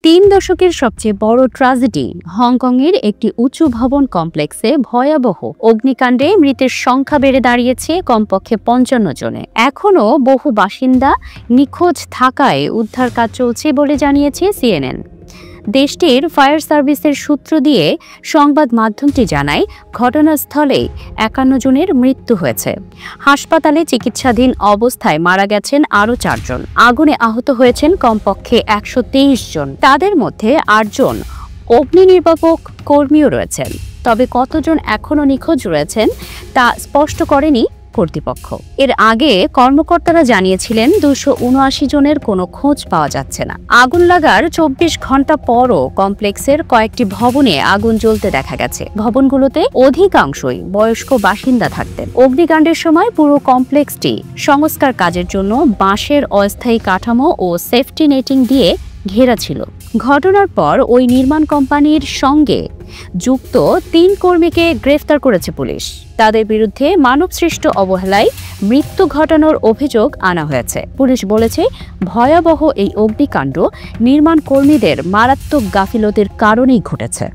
তিন দশকের সবচেয়ে বড় ট্র্যাজেডি হংকংয়ের একটি উঁচু ভবন কমপ্লেক্সে ভয়াবহ অগ্নিকাণ্ডে মৃতের সংখ্যা বেড়ে দাঁড়িয়েছে কমপক্ষে ৫৫ জনে। এখনও বহু বাসিন্দা নিখোঁজ থাকায় উদ্ধার কাজ চলছে বলে জানিয়েছে সিএনএন। দেশটির ফায়ার সার্ভিসের সূত্র দিয়ে সংবাদ মাধ্যমটি জানায়, ঘটনাস্থলে ৫১ জনের মৃত্যু হয়েছে। হাসপাতালে চিকিৎসাধীন অবস্থায় মারা গেছেন আরও ৪ জন। আগুনে আহত হয়েছেন কমপক্ষে ১২৩ জন। তাদের মধ্যে ৮ জন অগ্নি নির্বাপক কর্মীও রয়েছেন। তবে কতজন এখনও নিখোঁজ রয়েছেন তা স্পষ্ট করেনি কর্তৃপক্ষ। এর আগে কর্মকর্তারা জানিয়েছিলেন ২৭৯ জনের কোনো খোঁজ পাওয়া যাচ্ছে না। আগুন লাগার ২৪ ঘন্টা পরও কমপ্লেক্সের কয়েকটি ভবনে আগুন জ্বলতে দেখা গেছে। ভবনগুলোতে অধিকাংশই বয়স্ক বাসিন্দা থাকতেন। অগ্নিকাণ্ডের সময় পুরো কমপ্লেক্সটি সংস্কার কাজের জন্য বাঁশের অস্থায়ী কাঠামো ও সেফটি নেটিং দিয়ে ঘেরা ছিল। ঘটনার পর ওই নির্মাণ কোম্পানির সঙ্গে যুক্ত ৩ কর্মীকে গ্রেফতার করেছে পুলিশ। তাদের বিরুদ্ধে মানবসৃষ্ট অবহেলায় মৃত্যু ঘটানোর অভিযোগ আনা হয়েছে। পুলিশ বলেছে, ভয়াবহ এই অগ্নিকাণ্ড নির্মাণ কর্মীদের মারাত্মক গাফিলতির কারণেই ঘটেছে।